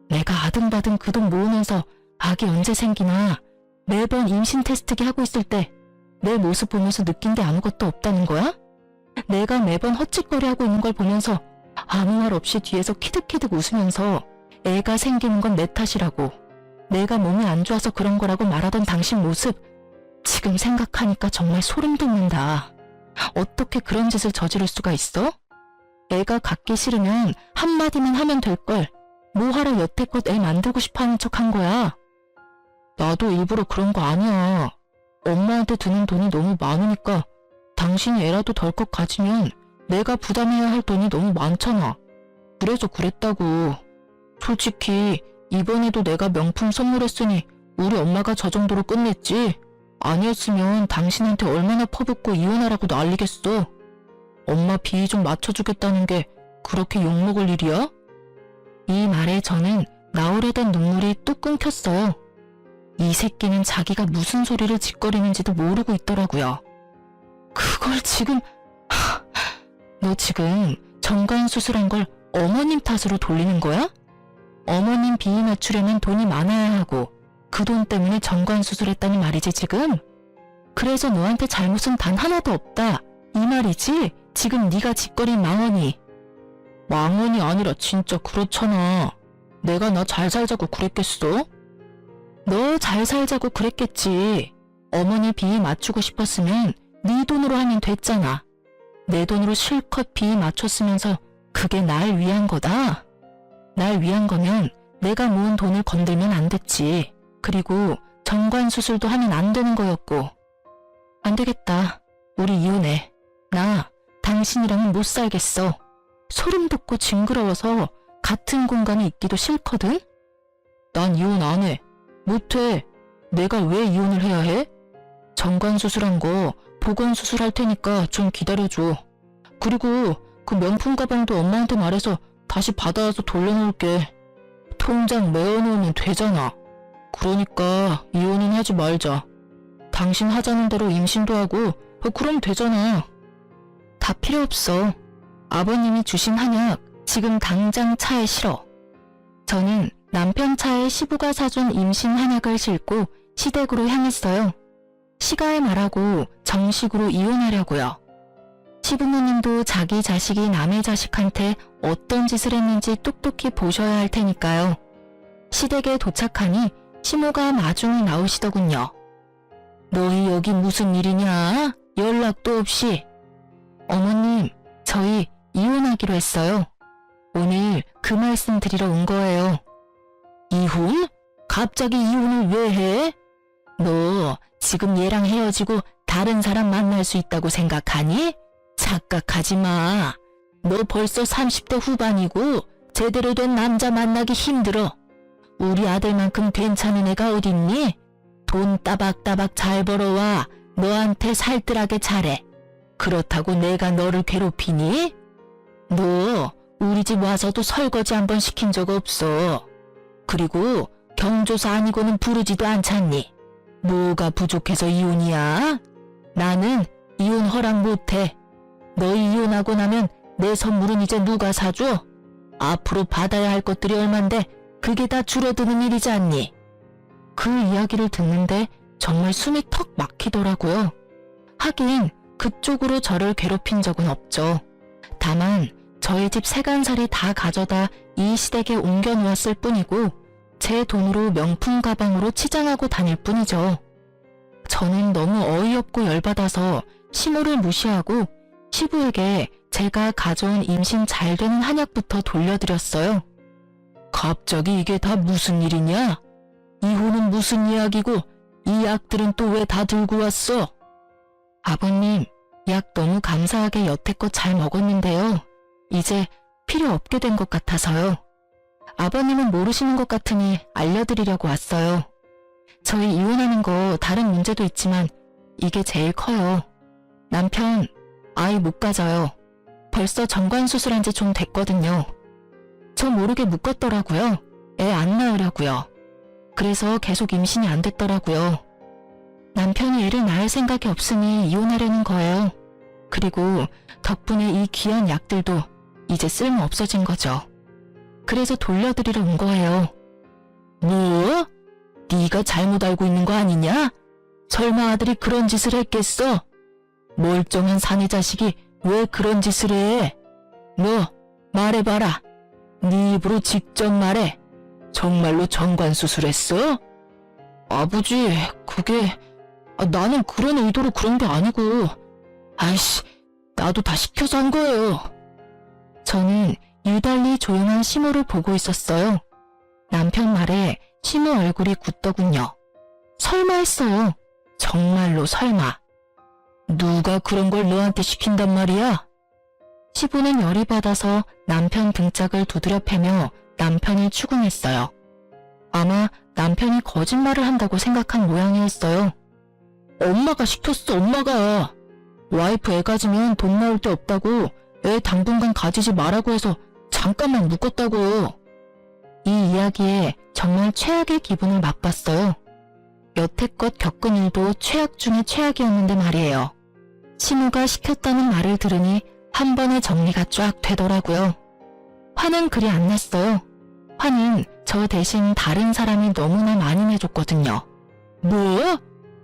내가 아등바등 그 돈 모으면서 아기 언제 생기나 매번 임신 테스트기 하고 있을 때 내 모습 보면서 느낀 게 아무것도 없다는 거야? 내가 매번 헛짓거리하고 있는 걸 보면서 아무 말 없이 뒤에서 키득키득 웃으면서 애가 생기는 건 내 탓이라고, 내가 몸이 안 좋아서 그런 거라고 말하던 당신 모습 지금 생각하니까 정말 소름 돋는다. 어떻게 그런 짓을 저지를 수가 있어? 애가 갖기 싫으면 한마디만 하면 될걸. 뭐하러 여태껏 애 만들고 싶어하는 척 한 거야? 나도 일부러 그런 거 아니야. 엄마한테 드는 돈이 너무 많으니까 당신이 애라도 덜컥 가지면 내가 부담해야 할 돈이 너무 많잖아. 그래서 그랬다고. 솔직히 이번에도 내가 명품 선물했으니 우리 엄마가 저 정도로 끝냈지. 아니었으면 당신한테 얼마나 퍼붓고 이혼하라고 난리겠어. 엄마 비위 좀 맞춰주겠다는 게 그렇게 욕먹을 일이야? 이 말에 저는 나오려던 눈물이 뚝 끊겼어요. 이 새끼는 자기가 무슨 소리를 짓거리는지도 모르고 있더라고요. 그걸 지금... 너 지금 정관수술한 걸 어머님 탓으로 돌리는 거야? 어머님 비위 맞추려면 돈이 많아야 하고 그 돈 때문에 정관수술했다는 말이지 지금? 그래서 너한테 잘못은 단 하나도 없다 이 말이지? 지금 네가 짓거린 망언이. 망언이 아니라 진짜 그렇잖아. 내가 나 잘 살자고 그랬겠어? 너 잘 살자고 그랬겠지. 어머니 비위 맞추고 싶었으면 네 돈으로 하면 됐잖아. 내 돈으로 실컷 비위 맞췄으면서 그게 날 위한 거다? 날 위한 거면 내가 모은 돈을 건들면 안 됐지. 그리고 정관수술도 하면 안 되는 거였고. 안 되겠다. 우리 이혼해. 나 당신이랑은 못 살겠어. 소름 돋고 징그러워서 같은 공간에 있기도 싫거든? 난 이혼 안 해. 못해. 내가 왜 이혼을 해야 해? 정관수술한 거 보건수술할 테니까 좀 기다려줘. 그리고 그 명품 가방도 엄마한테 말해서 다시 받아와서 돌려놓을게. 통장 메어놓으면 되잖아. 그러니까 이혼은 하지 말자. 당신 하자는 대로 임신도 하고 그럼 되잖아. 다 필요 없어. 아버님이 주신 한약 지금 당장 차에 실어. 저는 남편 차에 시부가 사준 임신 한약을 싣고 시댁으로 향했어요. 시가에 말하고 정식으로 이혼하려고요. 시부모님도 자기 자식이 남의 자식한테 어떤 짓을 했는지 똑똑히 보셔야 할 테니까요. 시댁에 도착하니 시모가 마중을 나오시더군요. 너희 여기 무슨 일이냐? 연락도 없이. 어머님, 저희 이혼하기로 했어요. 오늘 그 말씀 드리러 온 거예요. 이혼? 갑자기 이혼을 왜 해? 너 지금 얘랑 헤어지고 다른 사람 만날 수 있다고 생각하니? 착각하지 마. 너 벌써 30대 후반이고 제대로 된 남자 만나기 힘들어. 우리 아들만큼 괜찮은 애가 어딨니? 돈 따박따박 잘 벌어와 너한테 살뜰하게 잘해. 그렇다고 내가 너를 괴롭히니? 너 우리 집 와서도 설거지 한번 시킨 적 없어. 그리고 경조사 아니고는 부르지도 않잖니. 뭐가 부족해서 이혼이야? 나는 이혼 허락 못해. 너희 이혼하고 나면 내 선물은 이제 누가 사줘? 앞으로 받아야 할 것들이 얼만데 그게 다 줄어드는 일이지 않니? 그 이야기를 듣는데 정말 숨이 턱 막히더라고요. 하긴 그쪽으로 저를 괴롭힌 적은 없죠. 다만 저희 집 세간살이 다 가져다 이 시댁에 옮겨놓았을 뿐이고 제 돈으로 명품 가방으로 치장하고 다닐 뿐이죠. 저는 너무 어이없고 열받아서 시모를 무시하고 시부에게 제가 가져온 임신 잘 되는 한약부터 돌려드렸어요. 갑자기 이게 다 무슨 일이냐? 이혼은 무슨 이야기고 이 약들은 또 왜 다 들고 왔어? 아버님, 약 너무 감사하게 여태껏 잘 먹었는데요. 이제 필요 없게 된 것 같아서요. 아버님은 모르시는 것 같으니 알려드리려고 왔어요. 저희 이혼하는 거 다른 문제도 있지만 이게 제일 커요. 남편, 아이 못 가져요. 벌써 정관수술한 지 좀 됐거든요. 저 모르게 묶었더라고요. 애 안 낳으려고요. 그래서 계속 임신이 안 됐더라고요. 남편이 애를 낳을 생각이 없으니 이혼하려는 거예요. 그리고 덕분에 이 귀한 약들도 이제 쓸모 없어진 거죠. 그래서 돌려드리러 온 거예요. 뭐? 네가 잘못 알고 있는 거 아니냐? 설마 아들이 그런 짓을 했겠어? 멀쩡한 사내 자식이 왜 그런 짓을 해? 너 말해봐라. 네 입으로 직접 말해. 정말로 정관수술했어? 아버지, 그게... 나는 그런 의도로 그런 게 아니고... 아이씨, 나도 다 시켜서 한 거예요. 저는 유달리 조용한 시모를 보고 있었어요. 남편 말에 시모 얼굴이 굳더군요. 설마 했어요. 정말로 설마. 누가 그런 걸 너한테 시킨단 말이야? 시부는 열이 받아서 남편 등짝을 두드려 패며 남편을 추궁했어요. 아마 남편이 거짓말을 한다고 생각한 모양이었어요. 엄마가 시켰어, 엄마가. 와이프 애 가지면 돈 나올 데 없다고 애 당분간 가지지 말라고 해서 잠깐만 묶었다고. 이 이야기에 정말 최악의 기분을 맛봤어요. 여태껏 겪은 일도 최악 중에 최악이었는데 말이에요. 시모가 시켰다는 말을 들으니 한 번에 정리가 쫙 되더라고요. 화는 그리 안 났어요. 화는 저 대신 다른 사람이 너무나 많이 내줬거든요. 뭐?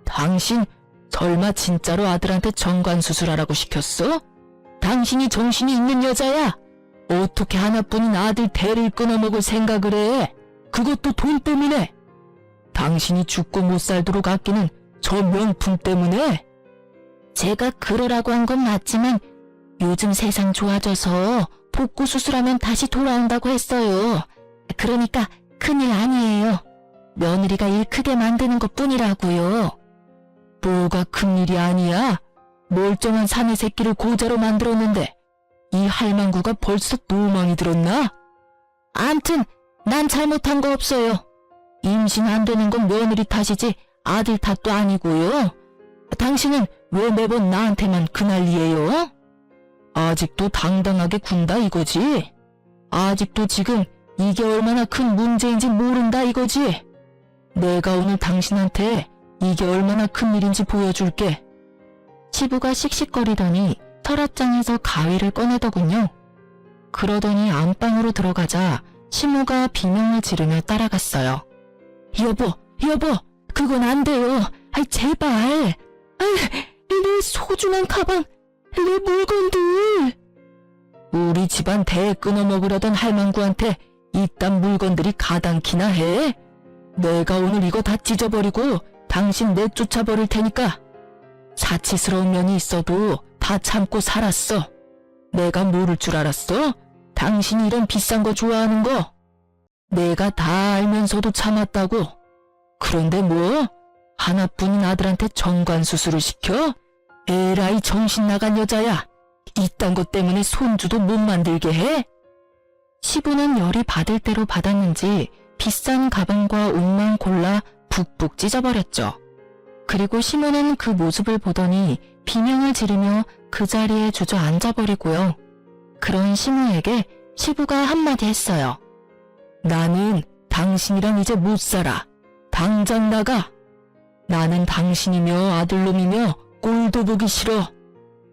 당신 설마 진짜로 아들한테 정관수술하라고 시켰어? 당신이 정신이 있는 여자야? 어떻게 하나뿐인 아들 대를 끊어먹을 생각을 해? 그것도 돈 때문에? 당신이 죽고 못 살도록 아끼는 저 명품 때문에? 제가 그러라고 한 건 맞지만 요즘 세상 좋아져서 복구 수술하면 다시 돌아온다고 했어요. 그러니까 큰일 아니에요. 며느리가 일 크게 만드는 것뿐이라고요. 뭐가 큰일이 아니야? 멀쩡한 사내 새끼를 고자로 만들었는데 이 할망구가 벌써 노망이 들었나? 암튼 난 잘못한 거 없어요. 임신 안 되는 건 며느리 탓이지 아들 탓도 아니고요. 당신은 왜 매번 나한테만 그 난리예요? 아직도 당당하게 군다 이거지? 아직도 지금 이게 얼마나 큰 문제인지 모른다 이거지? 내가 오늘 당신한테 이게 얼마나 큰 일인지 보여줄게. 시부가 씩씩거리더니 서랍장에서 가위를 꺼내더군요. 그러더니 안방으로 들어가자 시모가 비명을 지르며 따라갔어요. 여보, 여보, 그건 안 돼요. 아이 제발. 내 소중한 가방, 내 물건들. 우리 집안 대 끊어먹으려던 할망구한테 이딴 물건들이 가당키나 해? 내가 오늘 이거 다 찢어버리고 당신 내쫓아버릴 테니까. 사치스러운 면이 있어도 다 참고 살았어. 내가 모를 줄 알았어? 당신이 이런 비싼 거 좋아하는 거. 내가 다 알면서도 참았다고. 그런데 뭐? 하나뿐인 아들한테 정관수술을 시켜? 에라이 정신 나간 여자야. 이딴 것 때문에 손주도 못 만들게 해? 시부는 열이 받을 대로 받았는지 비싼 가방과 옷만 골라 북북 찢어버렸죠. 그리고 시모는 그 모습을 보더니 비명을 지르며 그 자리에 주저앉아버리고요. 그런 시모에게 시부가 한마디 했어요. 나는 당신이랑 이제 못 살아. 당장 나가. 나는 당신이며 아들놈이며 꼴도 보기 싫어.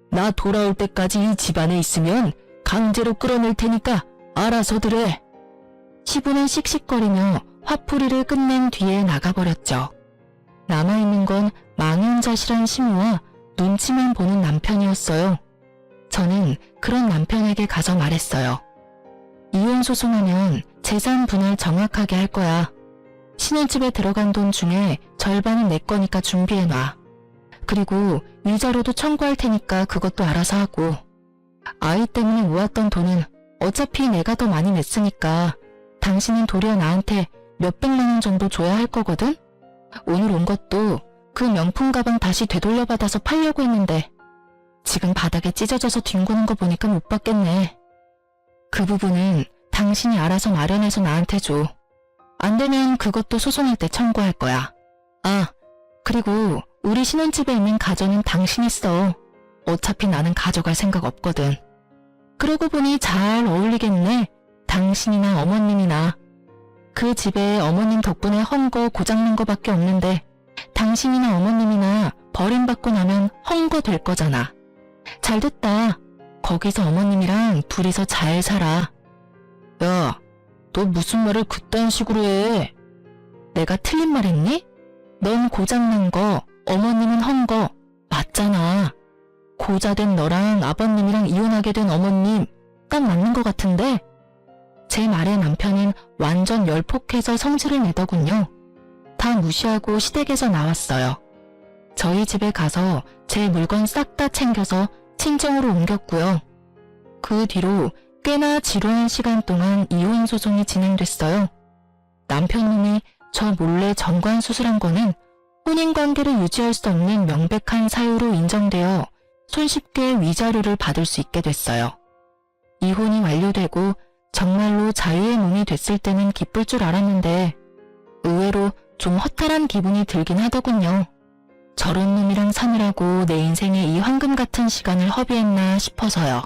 나 돌아올 때까지 이 집안에 있으면 강제로 끌어낼 테니까 알아서들 해. 시부는 씩씩거리며 화풀이를 끝낸 뒤에 나가버렸죠. 남아있는 건 망연자실한 시모와 눈치만 보는 남편이었어요. 저는 그런 남편에게 가서 말했어요. 이혼 소송하면 재산 분할 정확하게 할 거야. 신혼집에 들어간 돈 중에 절반은 내 거니까 준비해놔. 그리고 위자료도 청구할 테니까 그것도 알아서 하고. 아이 때문에 모았던 돈은 어차피 내가 더 많이 냈으니까 당신은 도리어 나한테 몇백만 원 정도 줘야 할 거거든? 오늘 온 것도 그 명품 가방 다시 되돌려받아서 팔려고 했는데 지금 바닥에 찢어져서 뒹구는 거 보니까 못 받겠네. 그 부분은 당신이 알아서 마련해서 나한테 줘. 안 되면 그것도 소송할 때 청구할 거야. 아, 그리고 우리 신혼집에 있는 가전은 당신이 써. 어차피 나는 가져갈 생각 없거든. 그러고 보니 잘 어울리겠네. 당신이나 어머님이나. 그 집에 어머님 덕분에 헌 거 고장난 거밖에 없는데 당신이나 어머님이나 버림받고 나면 헌 거 될 거잖아. 잘됐다. 거기서 어머님이랑 둘이서 잘 살아. 야, 너 무슨 말을 그딴 식으로 해? 내가 틀린 말 했니? 넌 고장난 거, 어머님은 헌 거 맞잖아. 고자된 너랑 아버님이랑 이혼하게 된 어머님 딱 맞는 것 같은데? 제 말에 남편은 완전 열폭해서 성질을 내더군요. 다 무시하고 시댁에서 나왔어요. 저희 집에 가서 제 물건 싹 다 챙겨서 친정으로 옮겼고요. 그 뒤로 꽤나 지루한 시간 동안 이혼 소송이 진행됐어요. 남편놈이 저 몰래 정관수술한 거는 혼인관계를 유지할 수 없는 명백한 사유로 인정되어 손쉽게 위자료를 받을 수 있게 됐어요. 이혼이 완료되고 정말로 자유의 몸이 됐을 때는 기쁠 줄 알았는데 의외로 좀 허탈한 기분이 들긴 하더군요. 저런 놈이랑 사느라고 내 인생에 이 황금 같은 시간을 허비했나 싶어서요.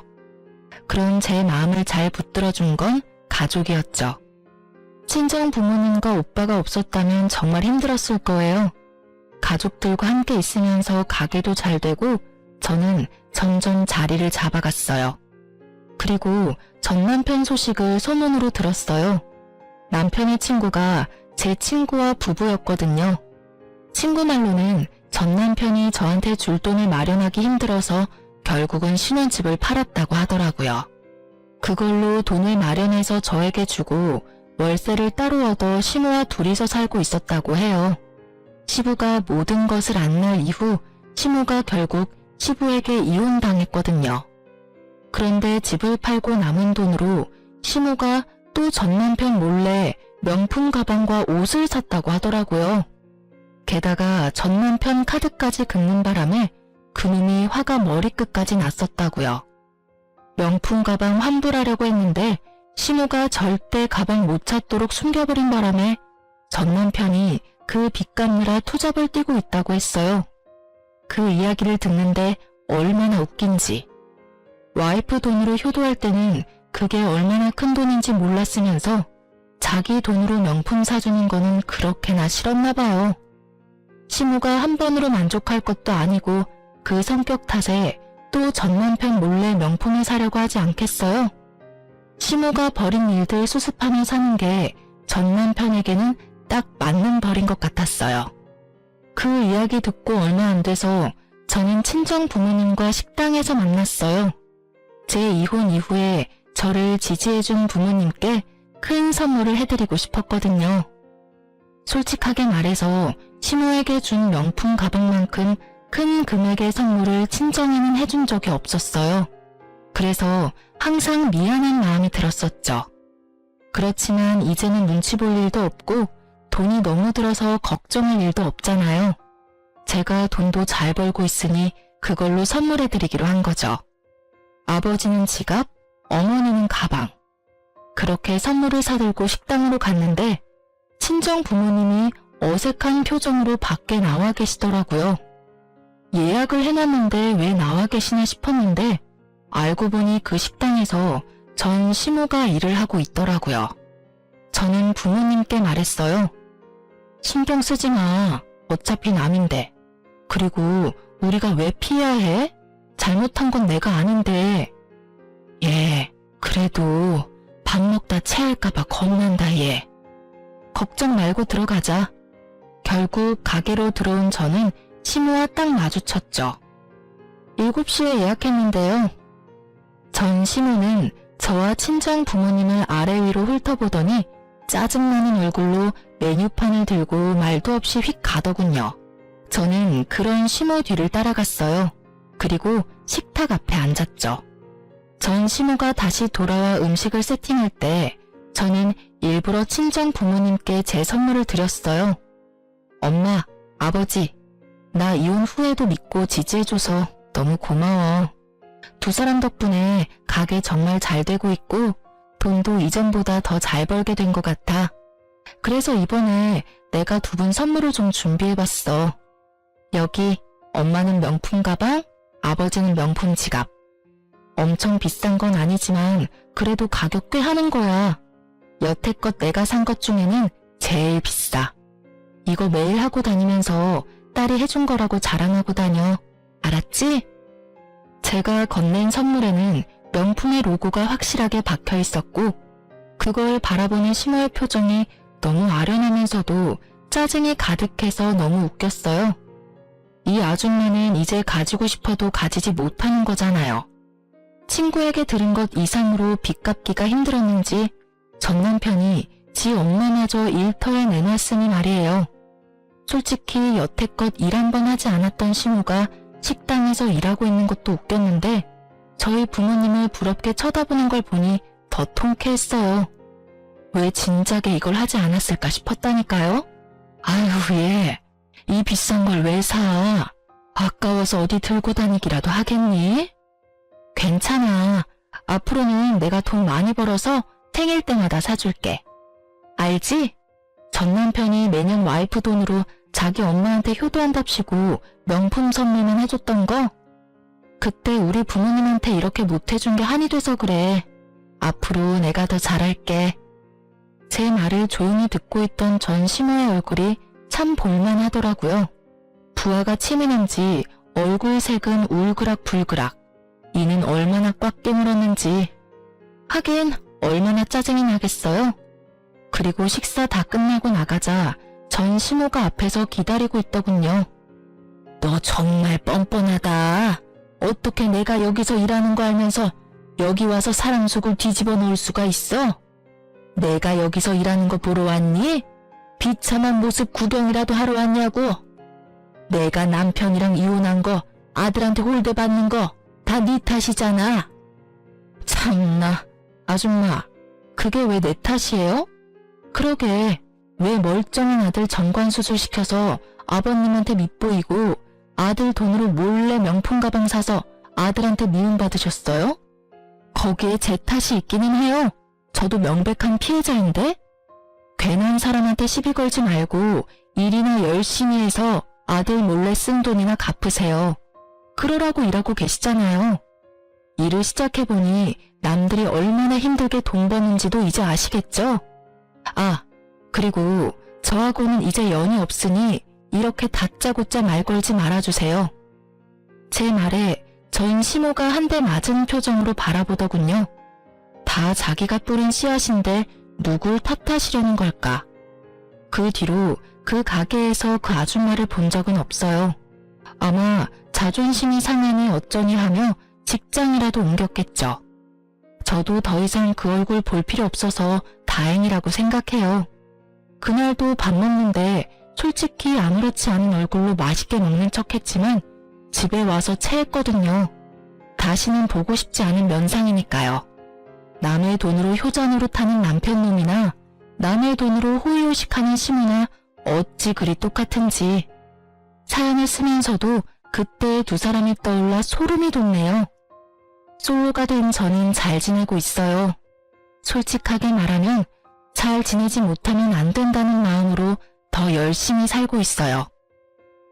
그런 제 마음을 잘 붙들어준 건 가족이었죠. 친정 부모님과 오빠가 없었다면 정말 힘들었을 거예요. 가족들과 함께 있으면서 가게도 잘 되고 저는 점점 자리를 잡아갔어요. 그리고 전 남편 소식을 소문으로 들었어요. 남편의 친구가 제 친구와 부부였거든요. 친구 말로는 전 남편이 저한테 줄 돈을 마련하기 힘들어서 결국은 신혼집을 팔았다고 하더라고요. 그걸로 돈을 마련해서 저에게 주고 월세를 따로 얻어 시모와 둘이서 살고 있었다고 해요. 시부가 모든 것을 안 날 이후 시모가 결국 시부에게 이혼당했거든요. 그런데 집을 팔고 남은 돈으로 시모가 또 전 남편 몰래 명품 가방과 옷을 샀다고 하더라고요. 게다가 전 남편 카드까지 긁는 바람에 그놈이 화가 머리끝까지 났었다고요. 명품 가방 환불하려고 했는데 시모가 절대 가방 못 찾도록 숨겨버린 바람에 전 남편이 그 빚 갚느라 투잡을 뛰고 있다고 했어요. 그 이야기를 듣는데 얼마나 웃긴지. 와이프 돈으로 효도할 때는 그게 얼마나 큰 돈인지 몰랐으면서 자기 돈으로 명품 사주는 거는 그렇게나 싫었나 봐요. 시모가 한 번으로 만족할 것도 아니고 그 성격 탓에 또 전 남편 몰래 명품을 사려고 하지 않겠어요? 시모가 버린 일들 수습하며 사는 게 전 남편에게는 딱 맞는 벌인 것 같았어요. 그 이야기 듣고 얼마 안 돼서 저는 친정 부모님과 식당에서 만났어요. 제 이혼 이후에 저를 지지해준 부모님께 큰 선물을 해드리고 싶었거든요. 솔직하게 말해서 시모에게 준 명품 가방만큼 큰 금액의 선물을 친정에는 해준 적이 없었어요. 그래서 항상 미안한 마음이 들었었죠. 그렇지만 이제는 눈치 볼 일도 없고 돈이 너무 들어서 걱정할 일도 없잖아요. 제가 돈도 잘 벌고 있으니 그걸로 선물해드리기로 한 거죠. 아버지는 지갑, 어머니는 가방. 그렇게 선물을 사들고 식당으로 갔는데 친정 부모님이 어색한 표정으로 밖에 나와 계시더라고요. 예약을 해놨는데 왜 나와 계시나 싶었는데 알고 보니 그 식당에서 전 시모가 일을 하고 있더라고요. 저는 부모님께 말했어요. 신경 쓰지 마. 어차피 남인데. 그리고 우리가 왜 피해야 해? 잘못한 건 내가 아닌데. 얘, 그래도 밥 먹다 체할까봐 겁난다 얘. 걱정 말고 들어가자. 결국 가게로 들어온 저는 시모와 딱 마주쳤죠. 7시에 예약했는데요. 전 시모는 저와 친정 부모님을 아래 위로 훑어보더니 짜증나는 얼굴로 메뉴판을 들고 말도 없이 휙 가더군요. 저는 그런 시모 뒤를 따라갔어요. 그리고 식탁 앞에 앉았죠. 전 시모가 다시 돌아와 음식을 세팅할 때 저는 일부러 친정 부모님께 제 선물을 드렸어요. 엄마, 아버지, 나 이혼 후에도 믿고 지지해줘서 너무 고마워. 두 사람 덕분에 가게 정말 잘 되고 있고 돈도 이전보다 더 잘 벌게 된 것 같아. 그래서 이번에 내가 두 분 선물을 좀 준비해봤어. 여기 엄마는 명품 가방, 아버지는 명품 지갑. 엄청 비싼 건 아니지만 그래도 가격 꽤 하는 거야. 여태껏 내가 산 것 중에는 제일 비싸. 이거 매일 하고 다니면서 딸이 해준 거라고 자랑하고 다녀. 알았지? 제가 건넨 선물에는 명품의 로고가 확실하게 박혀 있었고 그걸 바라보는 시모의 표정이 너무 아련하면서도 짜증이 가득해서 너무 웃겼어요. 이 아줌마는 이제 가지고 싶어도 가지지 못하는 거잖아요. 친구에게 들은 것 이상으로 빚 갚기가 힘들었는지 전 남편이 지 엄마마저 일터에 내놨으니 말이에요. 솔직히 여태껏 일 한 번 하지 않았던 시모가 식당에서 일하고 있는 것도 웃겼는데 저희 부모님을 부럽게 쳐다보는 걸 보니 더 통쾌했어요. 왜 진작에 이걸 하지 않았을까 싶었다니까요. 아유 얘, 이 비싼 걸 왜 사? 아까워서 어디 들고 다니기라도 하겠니? 괜찮아. 앞으로는 내가 돈 많이 벌어서 생일 때마다 사줄게. 알지? 전 남편이 매년 와이프 돈으로 자기 엄마한테 효도한답시고 명품 선물만 해줬던 거? 그때 우리 부모님한테 이렇게 못해준 게 한이 돼서 그래. 앞으로 내가 더 잘할게. 제 말을 조용히 듣고 있던 전 시모의 얼굴이 참 볼만하더라고요. 부하가 치미는지 얼굴 색은 울그락불그락. 이는 얼마나 꽉 깨물었는지. 하긴 얼마나 짜증이 나겠어요. 그리고 식사 다 끝나고 나가자 전 시모가 앞에서 기다리고 있더군요. 너 정말 뻔뻔하다. 어떻게 내가 여기서 일하는 거 알면서 여기 와서 사람 속을 뒤집어 놓을 수가 있어? 내가 여기서 일하는 거 보러 왔니? 비참한 모습 구경이라도 하러 왔냐고? 내가 남편이랑 이혼한 거, 아들한테 홀대받는 거 다 네 탓이잖아. 참나, 아줌마, 그게 왜 내 탓이에요? 그러게, 왜 멀쩡한 아들 정관수술 시켜서 아버님한테 밉보이고 아들 돈으로 몰래 명품 가방 사서 아들한테 미움받으셨어요? 거기에 제 탓이 있기는 해요. 저도 명백한 피해자인데? 괜한 사람한테 시비 걸지 말고 일이나 열심히 해서 아들 몰래 쓴 돈이나 갚으세요. 그러라고 일하고 계시잖아요. 일을 시작해보니 남들이 얼마나 힘들게 돈 버는지도 이제 아시겠죠? 아, 그리고 저하고는 이제 연이 없으니 이렇게 다짜고짜 말 걸지 말아주세요. 제 말에 전 시모가 한 대 맞은 표정으로 바라보더군요. 다 자기가 뿌린 씨앗인데 누굴 탓하시려는 걸까? 그 뒤로 그 가게에서 그 아줌마를 본 적은 없어요. 아마 자존심이 상하니 어쩌니 하며 직장이라도 옮겼겠죠. 저도 더 이상 그 얼굴 볼 필요 없어서 다행이라고 생각해요. 그날도 밥 먹는데 솔직히 아무렇지 않은 얼굴로 맛있게 먹는 척했지만 집에 와서 체했거든요. 다시는 보고 싶지 않은 면상이니까요. 남의 돈으로 효자노릇하는 남편놈이나 남의 돈으로 호의호식하는 시모나 어찌 그리 똑같은지. 사연을 쓰면서도 그때의 두 사람이 떠올라 소름이 돋네요. 솔로가 된 저는 잘 지내고 있어요. 솔직하게 말하면 잘 지내지 못하면 안 된다는 마음으로 더 열심히 살고 있어요.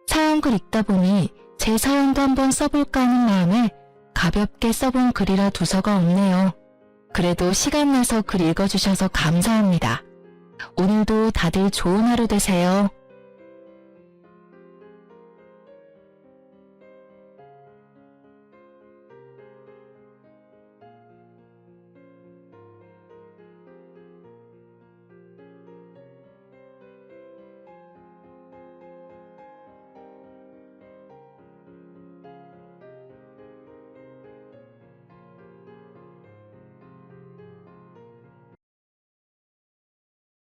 사연 글 읽다 보니 제 사연도 한번 써볼까 하는 마음에 가볍게 써본 글이라 두서가 없네요. 그래도 시간 내서 글 읽어주셔서 감사합니다. 오늘도 다들 좋은 하루 되세요.